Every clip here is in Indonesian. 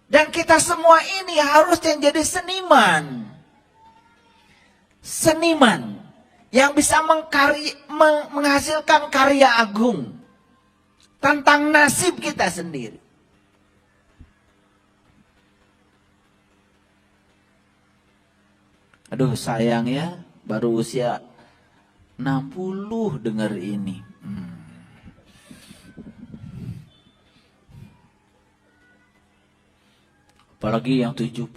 Dan kita semua ini harusnya jadi seniman. Seniman yang bisa menghasilkan karya agung tentang nasib kita sendiri. Aduh sayang ya, baru usia 60 dengar ini. Apalagi yang 70.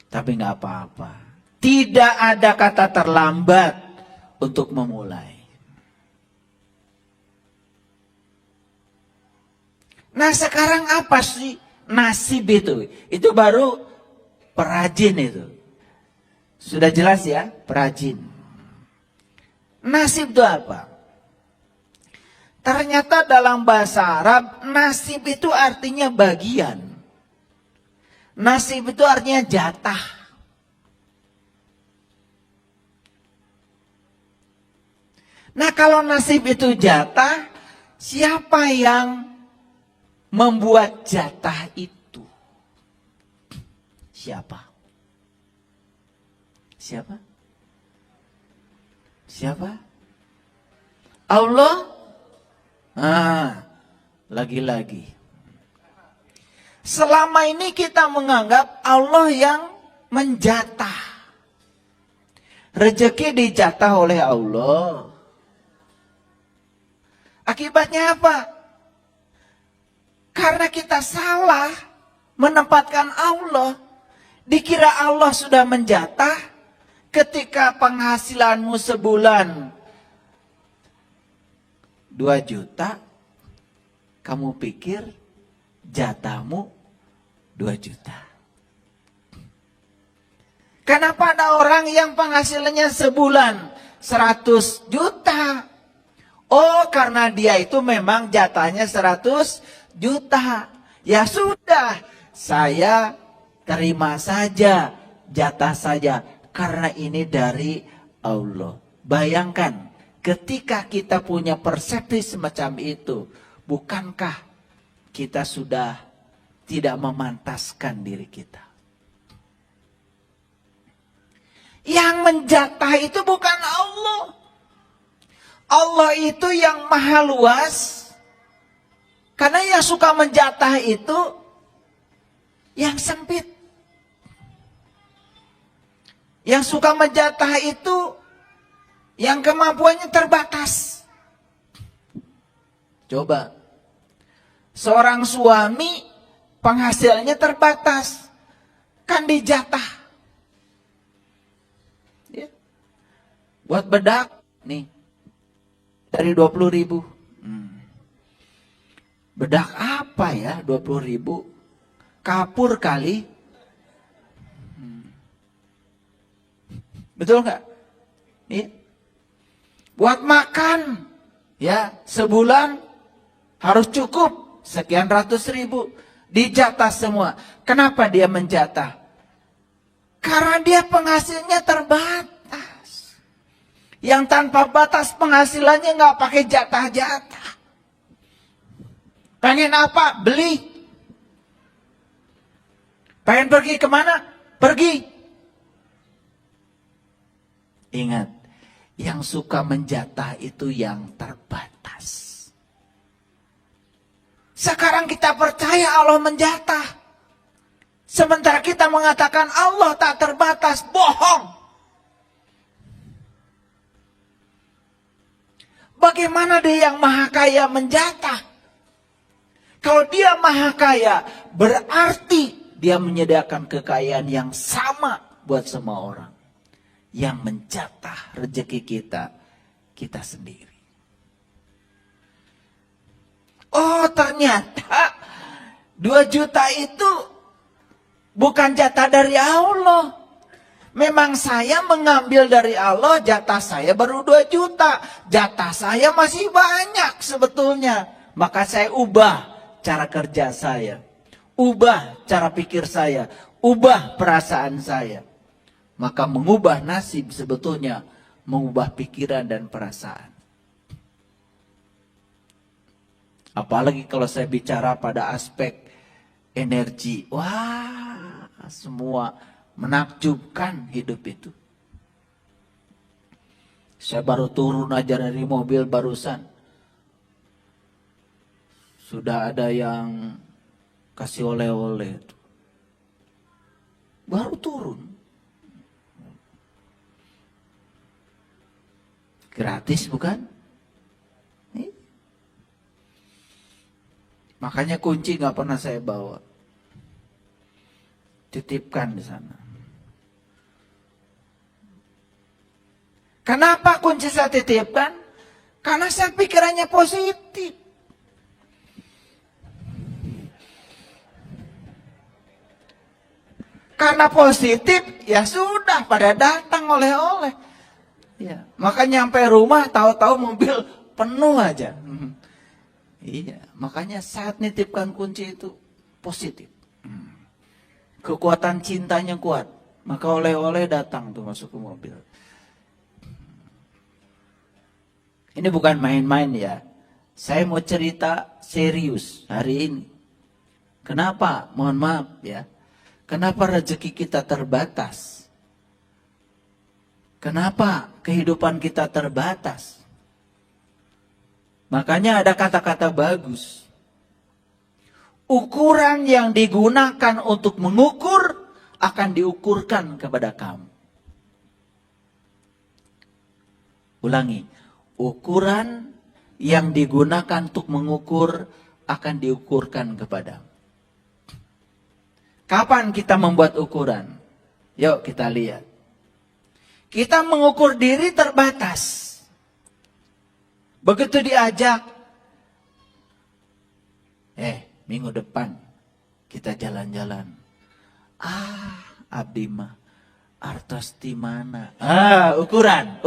Tapi nggak apa-apa. Tidak ada kata terlambat untuk memulai. Nah sekarang apa sih nasib itu? Itu baru perajin itu. Sudah jelas ya, perajin. Nasib itu apa? Ternyata dalam bahasa Arab, nasib itu artinya bagian. Nasib itu artinya jatah. Nah kalau nasib itu jatah, siapa yang membuat jatah itu? Siapa? Siapa? Siapa? Allah? Lagi-lagi. Selama ini kita menganggap Allah yang menjatah. Rezeki dijatah oleh Allah. Akibatnya apa? Karena kita salah menempatkan Allah. Dikira Allah sudah menjatah ketika penghasilanmu sebulan 2 juta, kamu pikir jatahmu 2 juta. Kenapa ada orang yang penghasilannya sebulan 100 juta? Oh, karena dia itu memang jatahnya 100 juta. Ya sudah, saya terima saja, jatah saja. Karena ini dari Allah. Bayangkan, ketika kita punya persepsi semacam itu, bukankah kita sudah tidak memantaskan diri kita? Yang menjatah itu bukan Allah. Allah itu yang maha luas. Karena yang suka menjatah itu yang sempit. Yang suka menjatah itu yang kemampuannya terbatas. Coba. Seorang suami penghasilannya terbatas. Kan dijatah. Ya. Buat bedak. Nih. Dari 20.000. Bedak apa ya 20.000? Kapur kali. Betul nggak? Ya. Buat makan, ya sebulan harus cukup sekian ratus ribu, dijatah semua. Kenapa dia menjatah? Karena dia penghasilnya terbatas. Yang tanpa batas penghasilannya nggak pakai jatah-jatah. Pengen apa? Beli. Pengen pergi kemana? Pergi. Ingat, yang suka menjatah itu yang terbatas. Sekarang kita percaya Allah menjatah. Sementara kita mengatakan Allah tak terbatas, bohong. Bagaimana dia yang maha kaya menjatah? Kalau dia maha kaya, berarti dia menyediakan kekayaan yang sama buat semua orang. Yang menjatah rezeki kita sendiri. Oh ternyata 2 juta itu bukan jatah dari Allah. Memang saya mengambil dari Allah, jatah saya baru 2 juta. Jatah saya masih banyak sebetulnya. Maka saya ubah cara kerja saya. Ubah cara pikir saya. Ubah perasaan saya. Maka mengubah nasib sebetulnya mengubah pikiran dan perasaan. Apalagi kalau saya bicara pada aspek energi. Wah, semua menakjubkan hidup itu. Saya baru turun aja dari mobil barusan. Sudah ada yang kasih oleh-oleh. Baru turun. Gratis bukan? Makanya kunci nggak pernah saya bawa. Titipkan di sana. Kenapa kunci saya titipkan? Karena saya pikirannya positif. Karena positif, ya sudah pada datang oleh-oleh. Ya, makanya sampai rumah tahu-tahu mobil penuh aja. Iya, makanya saat nitipkan kunci itu positif. Kekuatan cintanya kuat, maka oleh-oleh datang tuh masuk ke mobil. Ini bukan main-main ya. Saya mau cerita serius hari ini. Kenapa? Mohon maaf ya. Kenapa rezeki kita terbatas? Kenapa kehidupan kita terbatas? Makanya ada kata-kata bagus. Ukuran yang digunakan untuk mengukur akan diukurkan kepada kamu. Ulangi. Ukuran yang digunakan untuk mengukur akan diukurkan kepadamu. Kapan kita membuat ukuran? Yuk kita lihat. Kita mengukur diri terbatas. Begitu diajak, minggu depan kita jalan-jalan. Abdi mah artos di mana? Ukuran.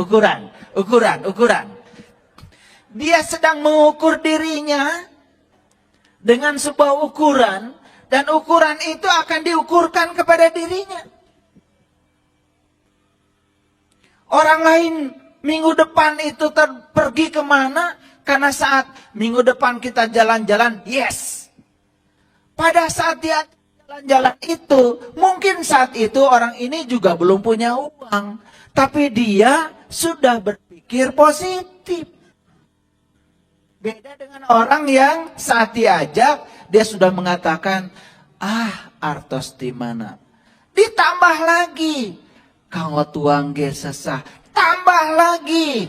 Dia sedang mengukur dirinya dengan sebuah ukuran, dan ukuran itu akan diukurkan kepada dirinya. Orang lain minggu depan itu pergi kemana? Karena saat minggu depan kita jalan-jalan, yes. Pada saat dia jalan-jalan itu, mungkin saat itu orang ini juga belum punya uang. Tapi dia sudah berpikir positif. Beda dengan orang yang saat diajak, dia sudah mengatakan, artos di mana? Ditambah lagi, kanggo tuang ge sesah. Tambah lagi,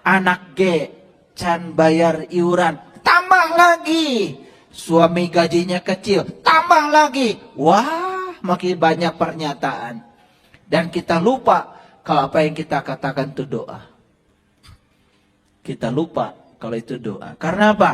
anak ge can bayar iuran. Tambah lagi, suami gajinya kecil. Tambah lagi, wah makin banyak pernyataan. Dan kita lupa kalau apa yang kita katakan itu doa. Kita lupa kalau itu doa. Karena apa?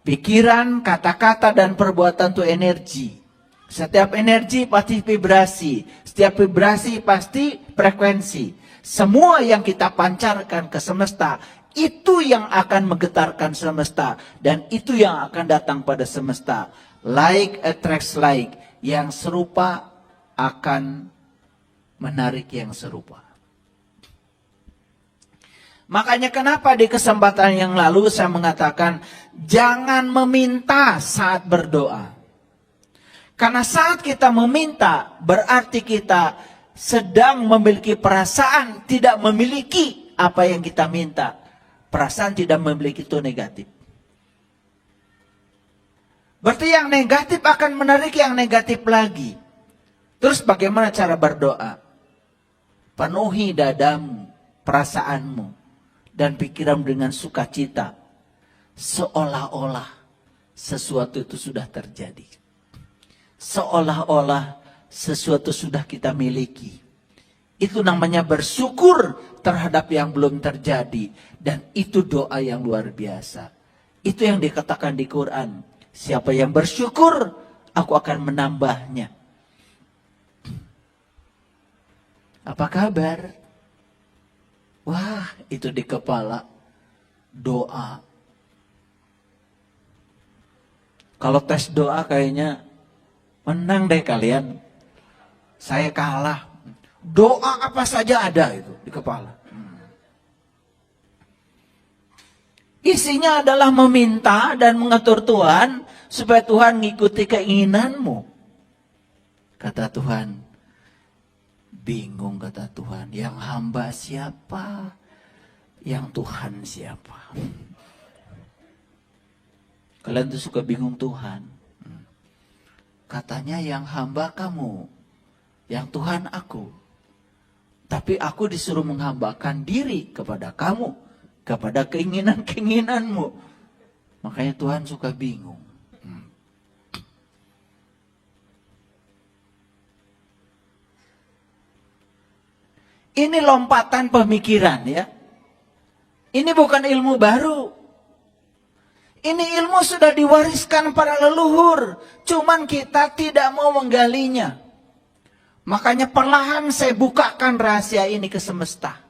Pikiran, kata-kata, dan perbuatan itu energi. Setiap energi pasti vibrasi. Setiap vibrasi pasti frekuensi. Semua yang kita pancarkan ke semesta, itu yang akan menggetarkan semesta. Dan itu yang akan datang pada semesta. Like attracts like. Yang serupa akan menarik yang serupa. Makanya kenapa di kesempatan yang lalu saya mengatakan, jangan meminta saat berdoa. Karena saat kita meminta, berarti kita sedang memiliki perasaan tidak memiliki apa yang kita minta. Perasaan tidak memiliki itu negatif. Berarti yang negatif akan menarik yang negatif lagi. Terus bagaimana cara berdoa? Penuhi dadamu, perasaanmu, dan pikiran dengan sukacita. Seolah-olah sesuatu itu sudah terjadi. Seolah-olah sesuatu sudah kita miliki. Itu namanya bersyukur terhadap yang belum terjadi. Dan itu doa yang luar biasa. Itu yang dikatakan di Quran. Siapa yang bersyukur, aku akan menambahnya. Apa kabar? Wah, itu di kepala. Doa. Kalau tes doa kayaknya menang deh kalian. Saya kalah. Doa apa saja ada itu di kepala. Isinya adalah meminta dan mengatur Tuhan supaya Tuhan ngikuti keinginanmu. Kata Tuhan, bingung kata Tuhan, yang hamba siapa? Yang Tuhan siapa? Kalian tuh suka bingung Tuhan. Katanya yang hamba kamu, yang Tuhan aku. Tapi aku disuruh menghambakan diri kepada kamu, kepada keinginan-keinginanmu. Makanya Tuhan suka bingung. Ini lompatan pemikiran ya. Ini bukan ilmu baru. Ini ilmu sudah diwariskan para leluhur. Cuman kita tidak mau menggalinya. Makanya perlahan saya bukakan rahasia ini ke semesta.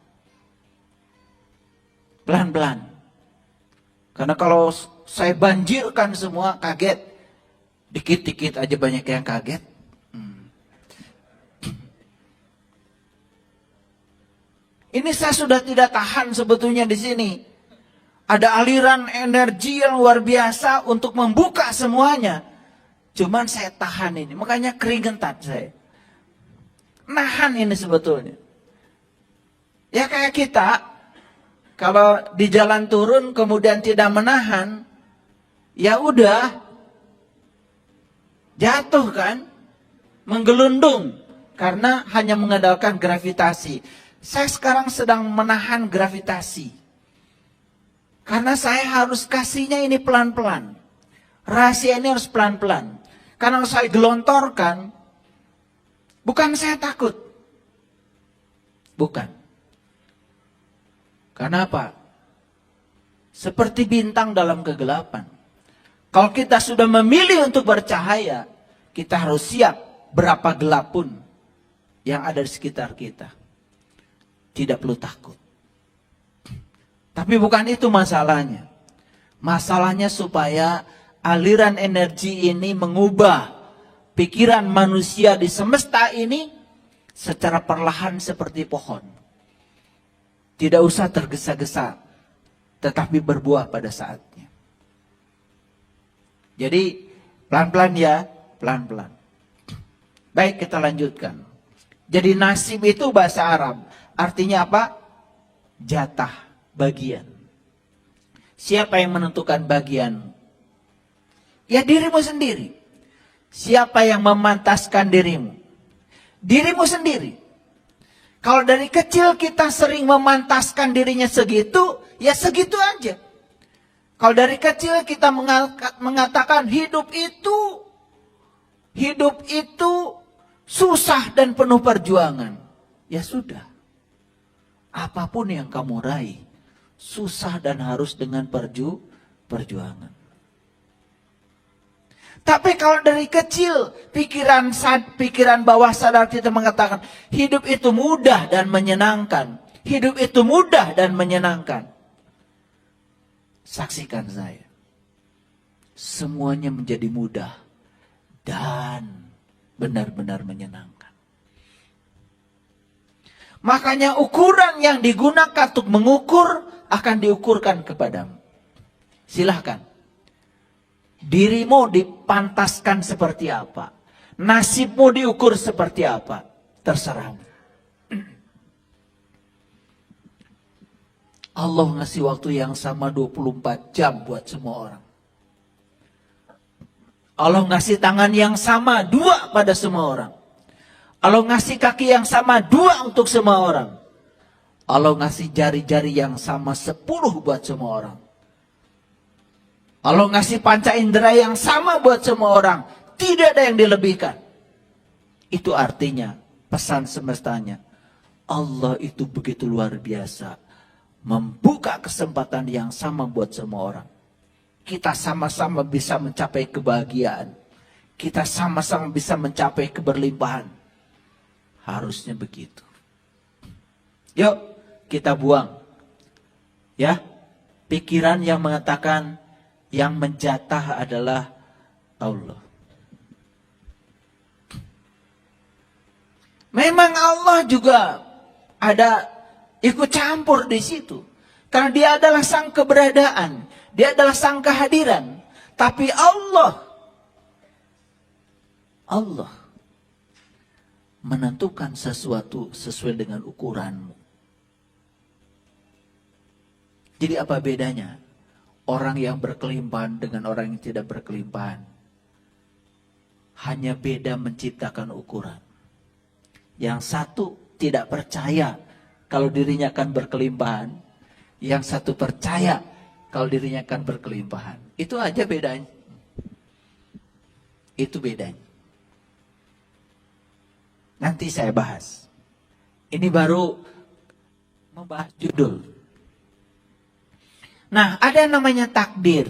Pelan-pelan. Karena kalau saya banjirkan semua kaget. Dikit-dikit aja banyak yang kaget. Ini saya sudah tidak tahan sebetulnya di sini. Ada aliran energi yang luar biasa untuk membuka semuanya. Cuman saya tahan ini. Makanya keringetan saya. Nahan ini sebetulnya. Ya kayak kita. Kalau di jalan turun kemudian tidak menahan. Ya udah. Jatuh kan. Menggelundung. Karena hanya mengandalkan gravitasi. Saya sekarang sedang menahan gravitasi. Karena saya harus kasihnya ini pelan-pelan. Rahasia ini harus pelan-pelan. Karena kalau saya gelontorkan, bukan saya takut. Bukan. Karena apa? Seperti bintang dalam kegelapan. Kalau kita sudah memilih untuk bercahaya, kita harus siap berapa gelap pun yang ada di sekitar kita. Tidak perlu takut. Tapi bukan itu masalahnya. Masalahnya supaya aliran energi ini mengubah pikiran manusia di semesta ini secara perlahan seperti pohon. Tidak usah tergesa-gesa, tetapi berbuah pada saatnya. Jadi pelan-pelan ya, pelan-pelan. Baik, kita lanjutkan. Jadi nasib itu bahasa Arab. Artinya apa? Jatah, bagian. Siapa yang menentukan bagian? Ya dirimu sendiri. Siapa yang memantaskan dirimu? Dirimu sendiri. Kalau dari kecil kita sering memantaskan dirinya segitu, ya segitu aja. Kalau dari kecil kita mengatakan hidup itu susah dan penuh perjuangan. Ya sudah. Apapun yang kamu raih, susah dan harus dengan perjuangan. Tapi kalau dari kecil, pikiran bawah sadar kita mengatakan, hidup itu mudah dan menyenangkan. Hidup itu mudah dan menyenangkan. Saksikan saya. Semuanya menjadi mudah dan benar-benar menyenangkan. Makanya ukuran yang digunakan untuk mengukur akan diukurkan kepadamu. Silahkan. Dirimu dipantaskan seperti apa. Nasibmu diukur seperti apa. Terserahmu. Allah ngasih waktu yang sama 24 jam buat semua orang. Allah ngasih tangan yang sama 2 pada semua orang. Allah ngasih kaki yang sama 2 untuk semua orang. Allah ngasih jari-jari yang sama 10 buat semua orang. Allah ngasih panca indera yang sama buat semua orang. Tidak ada yang dilebihkan. Itu artinya pesan semestanya. Allah itu begitu luar biasa. Membuka kesempatan yang sama buat semua orang. Kita sama-sama bisa mencapai kebahagiaan. Kita sama-sama bisa mencapai keberlimpahan. Harusnya begitu. Yuk kita buang. Ya. Pikiran yang mengatakan yang menjatah adalah Allah. Memang Allah juga ada ikut campur di situ. Karena dia adalah sang keberadaan. Dia adalah sang kehadiran. Tapi Allah menentukan sesuatu sesuai dengan ukuranmu. Jadi apa bedanya orang yang berkelimpahan dengan orang yang tidak berkelimpahan? Hanya beda menciptakan ukuran. Yang satu tidak percaya kalau dirinya akan berkelimpahan. Yang satu percaya kalau dirinya akan berkelimpahan. Itu aja bedanya. Itu bedanya. Nanti saya bahas. Ini baru membahas judul. Nah, ada yang namanya takdir.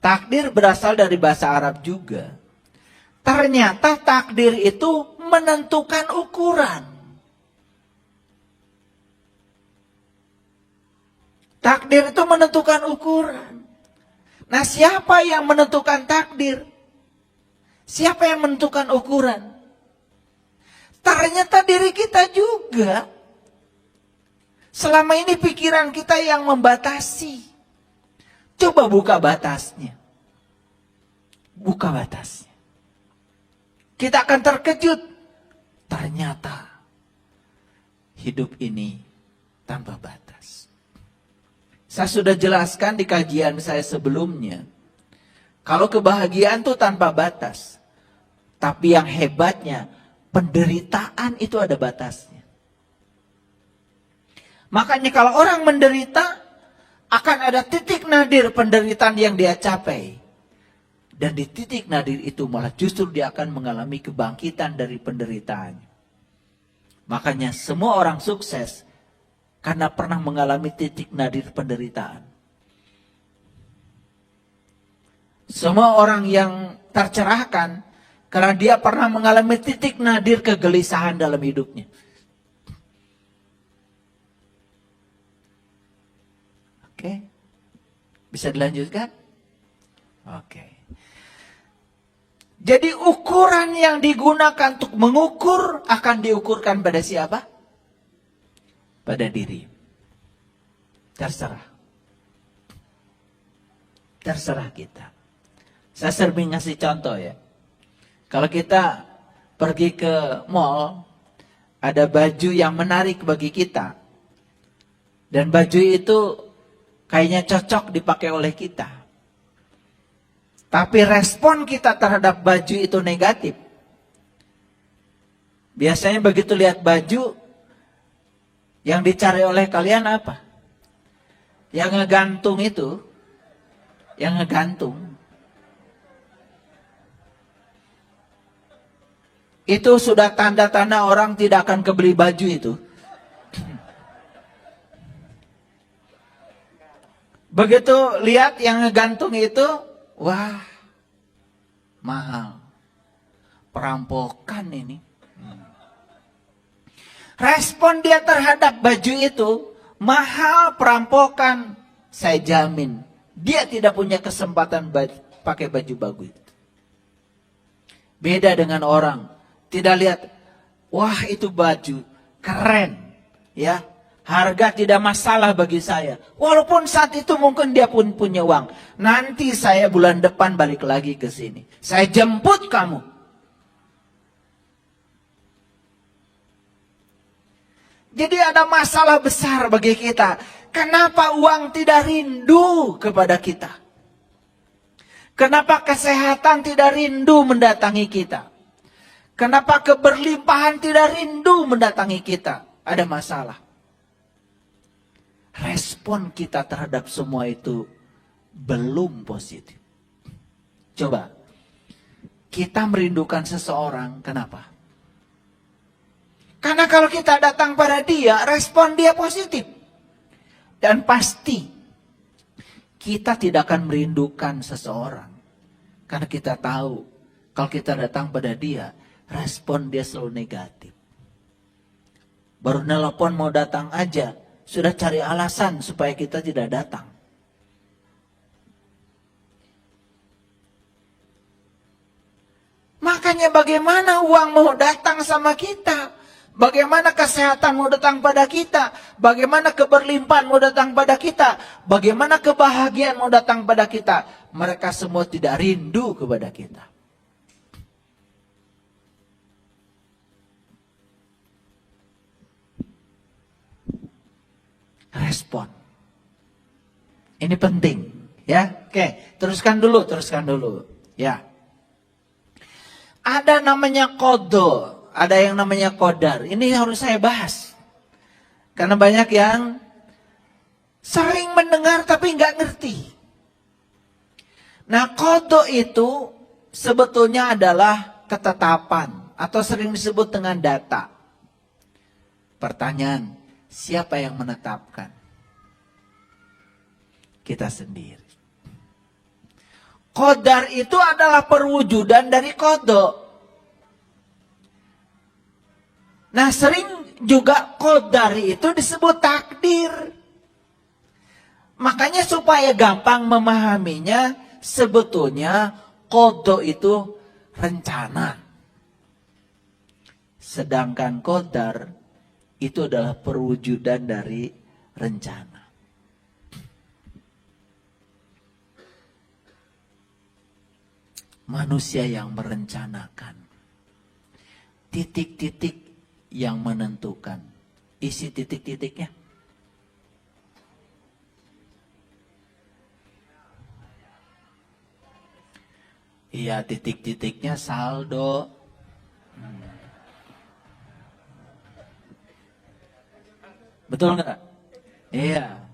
Takdir berasal dari bahasa Arab juga. Ternyata takdir itu menentukan ukuran. Takdir itu menentukan ukuran. Nah, siapa yang menentukan takdir? Siapa yang menentukan ukuran? Ternyata diri kita juga. Selama ini pikiran kita yang membatasi. Coba buka batasnya. Buka batasnya. Kita akan terkejut. Ternyata hidup ini tanpa batas. Saya sudah jelaskan di kajian saya sebelumnya. Kalau kebahagiaan itu tanpa batas. Tapi yang hebatnya, penderitaan itu ada batasnya. Makanya kalau orang menderita, akan ada titik nadir penderitaan yang dia capai. Dan di titik nadir itu malah justru dia akan mengalami kebangkitan dari penderitaannya. Makanya semua orang sukses karena pernah mengalami titik nadir penderitaan. Semua orang yang tercerahkan karena dia pernah mengalami titik nadir kegelisahan dalam hidupnya. Oke. Bisa dilanjutkan? Oke. Jadi ukuran yang digunakan untuk mengukur akan diukurkan pada siapa? Pada diri. Terserah. Terserah kita. Saya sering ngasih contoh ya. Kalau kita pergi ke mall, ada baju yang menarik bagi kita. Dan baju itu kayaknya cocok dipakai oleh kita. Tapi respon kita terhadap baju itu negatif. Biasanya begitu lihat baju, yang dicari oleh kalian apa? Yang ngegantung itu, yang ngegantung. Itu sudah tanda-tanda orang tidak akan kebeli baju itu. Begitu lihat yang ngegantung itu, wah, mahal. Perampokan ini. Respon dia terhadap baju itu, mahal, perampokan, saya jamin. Dia tidak punya kesempatan pakai baju bagus. Beda dengan orang. Tidak lihat, wah itu baju, keren. Ya, harga tidak masalah bagi saya. Walaupun saat itu mungkin dia pun punya uang. Nanti saya bulan depan balik lagi ke sini. Saya jemput kamu. Jadi ada masalah besar bagi kita. Kenapa uang tidak rindu kepada kita? Kenapa kesehatan tidak rindu mendatangi kita? Kenapa keberlimpahan tidak rindu mendatangi kita? Ada masalah. Respon kita terhadap semua itu belum positif. Coba, kita merindukan seseorang, kenapa? Karena kalau kita datang pada dia, respon dia positif. Dan pasti, kita tidak akan merindukan seseorang. Karena kita tahu, kalau kita datang pada dia, respon dia selalu negatif. Baru nelpon mau datang aja, sudah cari alasan supaya kita tidak datang. Makanya bagaimana uang mau datang sama kita? Bagaimana kesehatan mau datang pada kita? Bagaimana keberlimpahan mau datang pada kita? Bagaimana kebahagiaan mau datang pada kita? Mereka semua tidak rindu kepada kita. Respon. Ini penting, ya. Oke, teruskan dulu, ya. Ada namanya kodo. Ada yang namanya qadar. Ini harus saya bahas. Karena banyak yang sering mendengar tapi nggak ngerti. Nah, qada itu sebetulnya adalah ketetapan atau sering disebut dengan data. Pertanyaan, siapa yang menetapkan? Kita sendiri. Qadar itu adalah perwujudan dari qada. Nah, sering juga qadar itu disebut takdir. Makanya supaya gampang memahaminya, sebetulnya qada itu rencana. Sedangkan qadar itu adalah perwujudan dari rencana. Manusia yang merencanakan. Titik-titik yang menentukan. Isi titik-titiknya. Iya, titik-titiknya saldo. Betul nggak? Iya.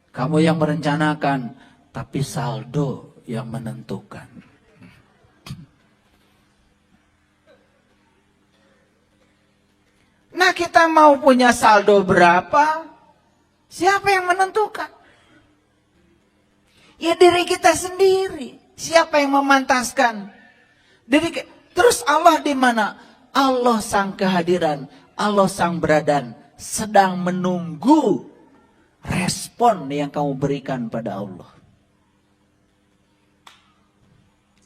Kamu yang merencanakan, tapi saldo yang menentukan. Nah, kita mau punya saldo berapa? Siapa yang menentukan? Ya diri kita sendiri. Siapa yang memantaskan? Terus Allah di mana? Allah sang kehadiran, Allah sang beradan sedang menunggu respon yang kamu berikan pada Allah.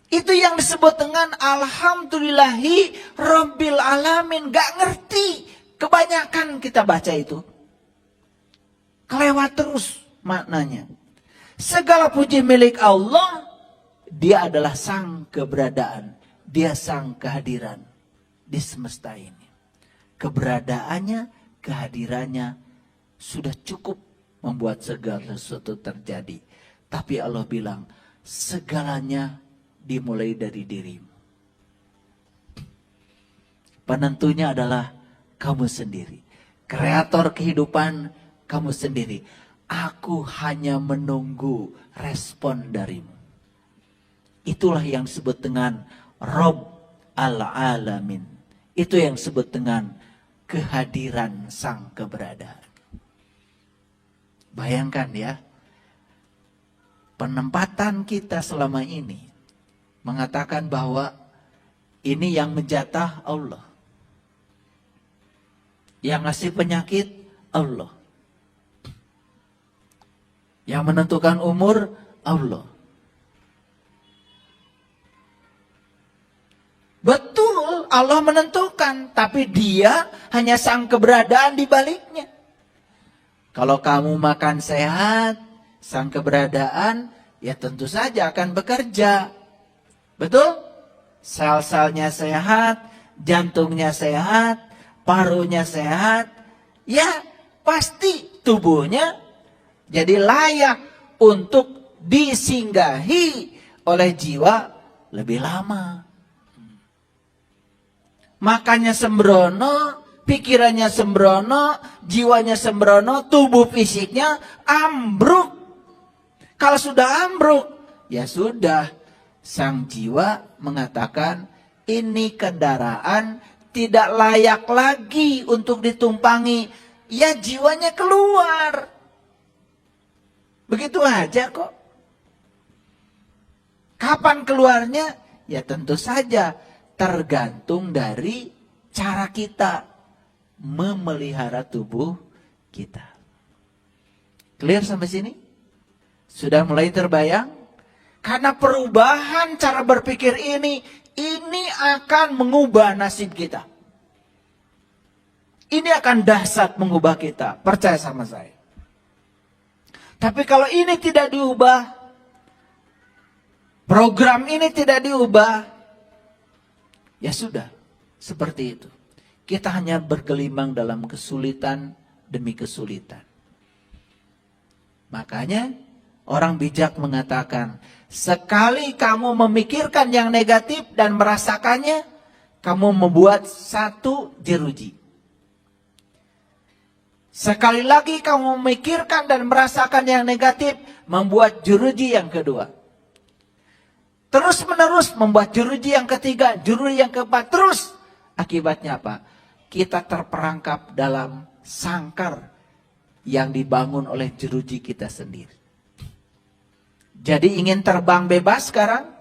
Itu yang disebut dengan alhamdulillahi rabbil alamin. Gak ngerti. Kebanyakan kita baca itu. Kelewat terus maknanya. Segala puji milik Allah. Dia adalah sang keberadaan. Dia sang kehadiran di semesta ini. Keberadaannya, kehadirannya sudah cukup membuat segala sesuatu terjadi. Tapi Allah bilang, segalanya dimulai dari dirimu. Penentunya adalah kamu sendiri. Kreator kehidupan kamu sendiri. Aku hanya menunggu respon darimu. Itulah yang disebut dengan Rabb al-Alamin. Itu yang disebut dengan kehadiran sang keberadaan. Bayangkan ya. Penempatan kita selama ini mengatakan bahwa ini yang menjatah Allah. Yang ngasih penyakit Allah. Yang menentukan umur Allah. Betul, Allah menentukan, tapi Dia hanya sang keberadaan di baliknya. Kalau kamu makan sehat, sang keberadaan ya tentu saja akan bekerja. Betul? Sel-selnya sehat, jantungnya sehat, parunya sehat, ya pasti tubuhnya jadi layak untuk disinggahi oleh jiwa lebih lama. Makannya sembrono, pikirannya sembrono, jiwanya sembrono, tubuh fisiknya ambruk. Kalau sudah ambruk, ya sudah. Sang jiwa mengatakan, ini kendaraan tidak layak lagi untuk ditumpangi. Ya jiwanya keluar. Begitu aja kok. Kapan keluarnya? Ya tentu saja tergantung dari cara kita memelihara tubuh kita. Clear sampai sini? Sudah mulai terbayang? Karena perubahan cara berpikir ini akan mengubah nasib kita. Ini akan dahsyat mengubah kita. Percaya sama saya. Tapi kalau ini tidak diubah, program ini tidak diubah, ya sudah, seperti itu. Kita hanya bergelimang dalam kesulitan demi kesulitan. Makanya orang bijak mengatakan, sekali kamu memikirkan yang negatif dan merasakannya, kamu membuat satu jeruji. Sekali lagi kamu memikirkan dan merasakan yang negatif, membuat jeruji yang kedua. Terus menerus membuat jeruji yang ketiga, jeruji yang keempat, terus. Akibatnya apa? Kita terperangkap dalam sangkar yang dibangun oleh jeruji kita sendiri. Jadi ingin terbang bebas sekarang?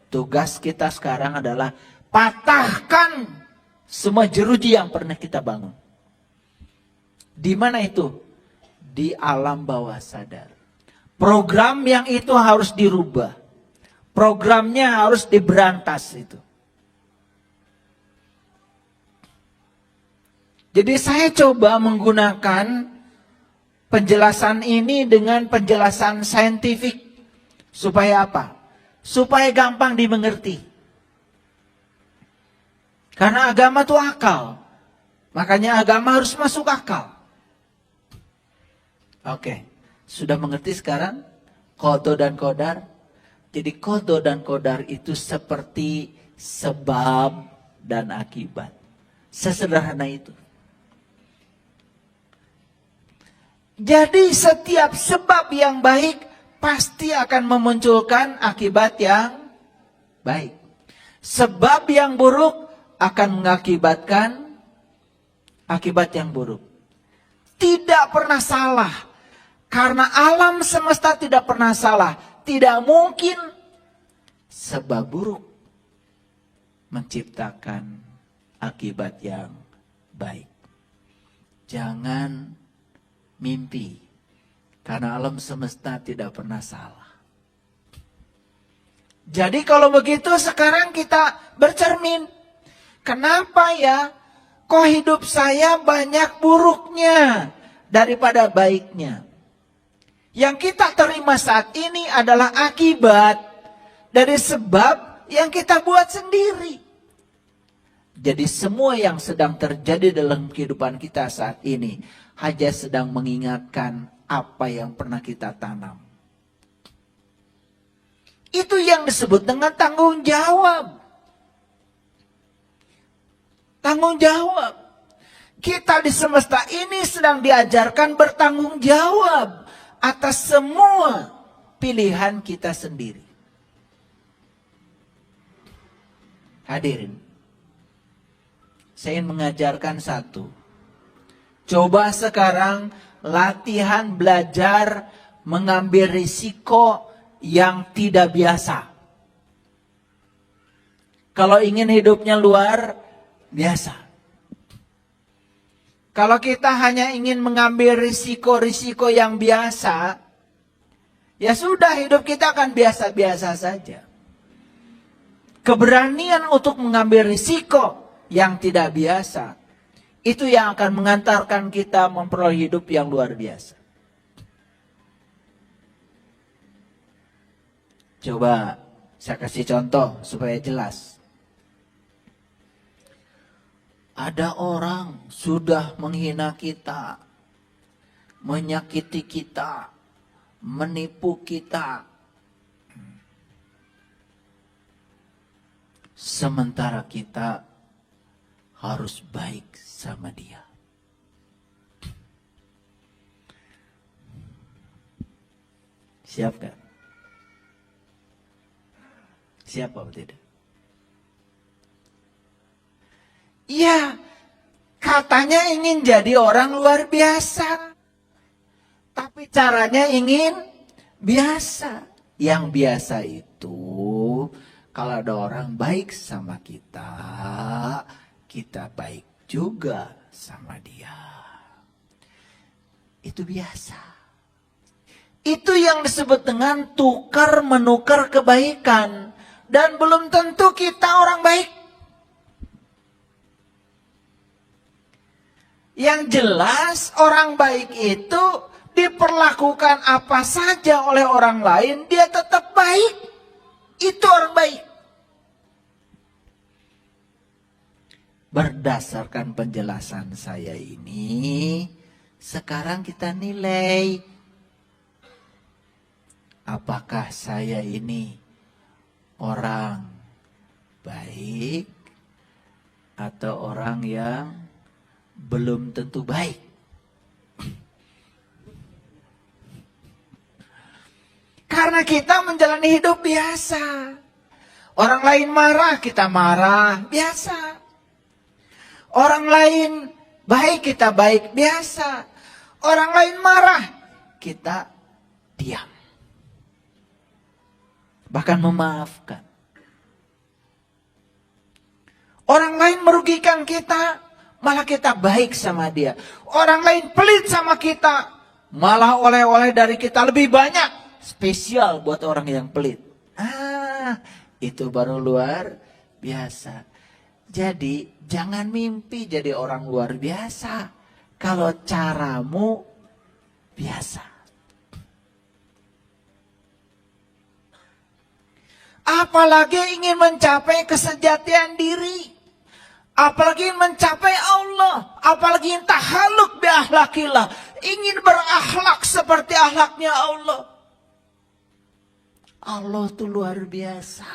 Tugas kita sekarang adalah patahkan semua jeruji yang pernah kita bangun. Di mana itu? Di alam bawah sadar. Program yang itu harus dirubah. Programnya harus diberantas itu. Jadi saya coba menggunakan penjelasan ini dengan penjelasan saintifik. Supaya apa? Supaya gampang dimengerti. Karena agama itu akal. Makanya agama harus masuk akal. Oke, sudah mengerti sekarang qada dan qadar? Jadi qada dan qadar itu seperti sebab dan akibat. Sesederhana itu. Jadi setiap sebab yang baik pasti akan memunculkan akibat yang baik. Sebab yang buruk akan mengakibatkan akibat yang buruk. Tidak pernah salah. Karena alam semesta tidak pernah salah. Tidak mungkin sebab buruk menciptakan akibat yang baik. Jangan mimpi. Karena alam semesta tidak pernah salah. Jadi kalau begitu sekarang kita bercermin. Kenapa ya? Kok hidup saya banyak buruknya daripada baiknya? Yang kita terima saat ini adalah akibat dari sebab yang kita buat sendiri. Jadi semua yang sedang terjadi dalam kehidupan kita saat ini hanya sedang mengingatkan apa yang pernah kita tanam. Itu yang disebut dengan tanggung jawab. Tanggung jawab. Kita di semesta ini sedang diajarkan bertanggung jawab atas semua pilihan kita sendiri. Hadirin, saya ingin mengajarkan satu. Coba sekarang latihan belajar mengambil risiko yang tidak biasa. Kalau ingin hidupnya luar biasa. Kalau kita hanya ingin mengambil risiko-risiko yang biasa, ya sudah hidup kita akan biasa-biasa saja. Keberanian untuk mengambil risiko yang tidak biasa, itu yang akan mengantarkan kita memperoleh hidup yang luar biasa. Coba saya kasih contoh supaya jelas. Ada orang sudah menghina kita, menyakiti kita, menipu kita. Sementara kita harus baik sama dia. Siap gak? Siap atau tidak? Ya, katanya ingin jadi orang luar biasa. Tapi caranya ingin biasa. Yang biasa itu, kalau ada orang baik sama kita, kita baik juga sama dia. Itu biasa. Itu yang disebut dengan tukar menukar kebaikan. Dan belum tentu kita orang baik. Yang jelas orang baik itu diperlakukan apa saja oleh orang lain, dia tetap baik. Itu orang baik. Berdasarkan penjelasan saya ini, sekarang kita nilai apakah saya ini orang baik atau orang yang belum tentu baik. Karena kita menjalani hidup biasa. Orang lain marah, kita marah, biasa. Orang lain baik, kita baik, biasa. Orang lain marah, kita diam. Bahkan memaafkan. Orang lain merugikan kita, malah kita baik sama dia. Orang lain pelit sama kita, malah oleh-oleh dari kita lebih banyak. Spesial buat orang yang pelit. Itu baru luar biasa. Jadi jangan mimpi jadi orang luar biasa kalau caramu biasa. Apalagi ingin mencapai kesejatian diri. Apalagi ingin mencapai Allah. Apalagi ingin tahaluk bi akhlakillah. Ingin berakhlak seperti akhlaknya Allah. Allah itu luar biasa.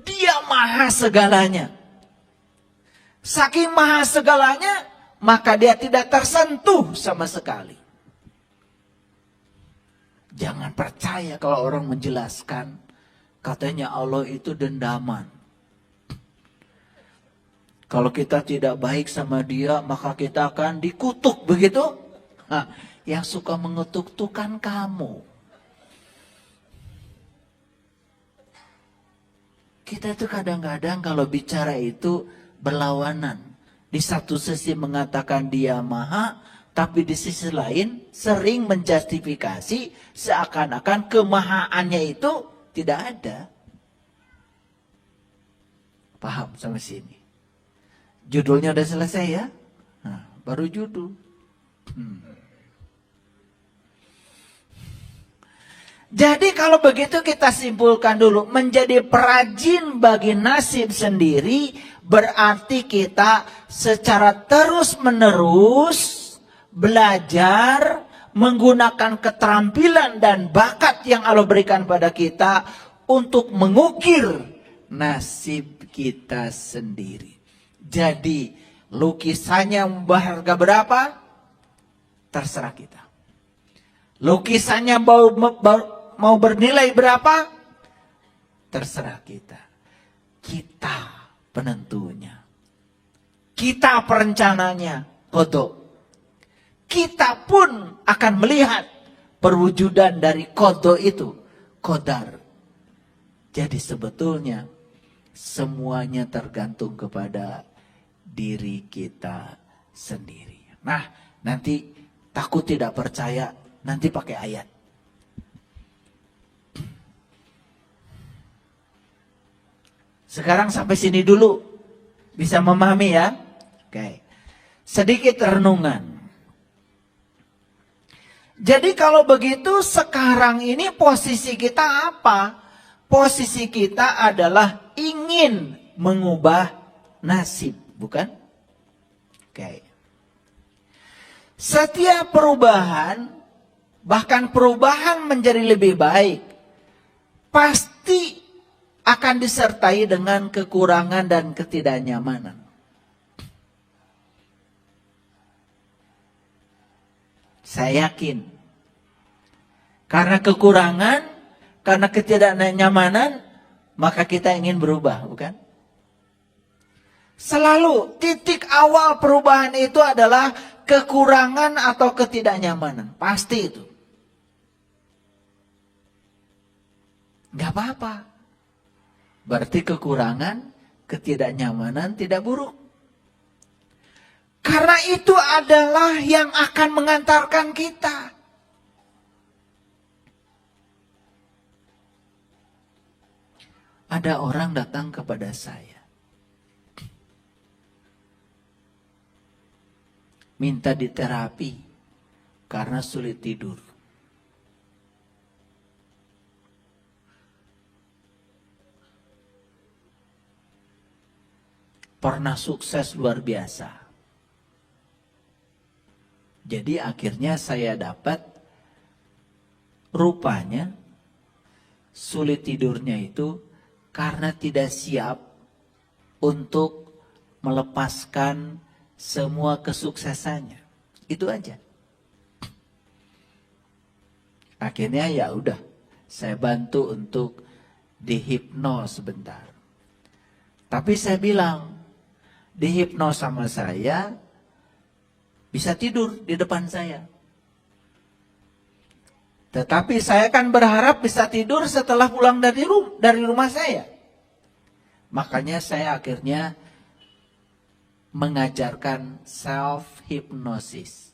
Dia maha segalanya. Saking maha segalanya, maka dia tidak tersentuh sama sekali. Jangan percaya kalau orang menjelaskan, katanya Allah itu dendaman. Kalau kita tidak baik sama dia, maka kita akan dikutuk, begitu? Yang suka mengutuk itu kan kamu. Kita itu kadang-kadang kalau bicara itu berlawanan. Di satu sisi mengatakan dia maha, tapi di sisi lain sering menjustifikasi seakan-akan kemahaannya itu tidak ada. Paham sampai sini? Judulnya udah selesai ya? Nah, baru judul. Jadi kalau begitu kita simpulkan dulu, menjadi perajin bagi nasib sendiri berarti kita secara terus-menerus belajar menggunakan keterampilan dan bakat yang Allah berikan pada kita untuk mengukir nasib kita sendiri. Jadi lukisannya berharga berapa? Terserah kita. Lukisannya mau bernilai berapa? Terserah kita. Kita penentunya. Kita perencananya. Qadha. Kita pun akan melihat perwujudan dari qadha itu. Qadar. Jadi sebetulnya semuanya tergantung kepada diri kita sendiri. Nah, nanti takut tidak percaya, nanti pakai ayat. Sekarang sampai sini dulu. Bisa memahami ya? Oke. Sedikit renungan. Jadi kalau begitu sekarang ini posisi kita apa? Posisi kita adalah ingin mengubah nasib, bukan? Oke. Setiap perubahan, bahkan perubahan menjadi lebih baik, pasti akan disertai dengan kekurangan dan ketidaknyamanan. Saya yakin. Karena kekurangan, karena ketidaknyamanan, maka kita ingin berubah, bukan? Selalu titik awal perubahan itu adalah kekurangan atau ketidaknyamanan. Pasti itu. Gak apa-apa. Berarti kekurangan, ketidaknyamanan tidak buruk. Karena itu adalah yang akan mengantarkan kita. Ada orang datang kepada saya, minta diterapi karena sulit tidur. Pernah sukses luar biasa. Jadi akhirnya saya dapat, rupanya sulit tidurnya itu karena tidak siap untuk melepaskan semua kesuksesannya. Itu aja. Akhirnya ya udah, saya bantu untuk dihipnos sebentar. Tapi saya bilang, dihipnos sama saya, bisa tidur di depan saya. Tetapi saya kan berharap bisa tidur setelah pulang dari rumah saya. Makanya saya akhirnya mengajarkan self-hypnosis.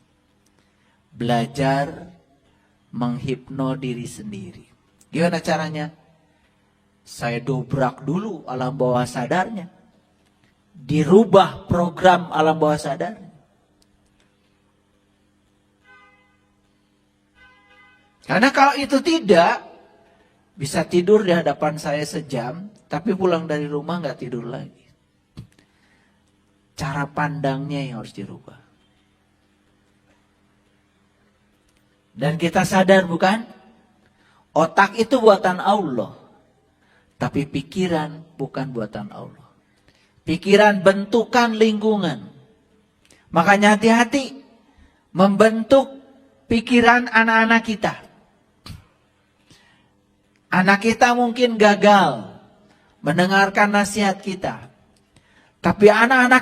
Belajar menghipno diri sendiri. Gimana caranya? Saya dobrak dulu alam bawah sadarnya. Dirubah program alam bawah sadarnya. Karena kalau itu tidak, bisa tidur di hadapan saya sejam, tapi pulang dari rumah nggak tidur lagi. Cara pandangnya yang harus dirubah. Dan kita sadar bukan? Otak itu buatan Allah. Tapi pikiran bukan buatan Allah. Pikiran bentukan lingkungan. Makanya hati-hati membentuk pikiran anak-anak kita. Anak kita mungkin gagal mendengarkan nasihat kita. Tapi anak-anak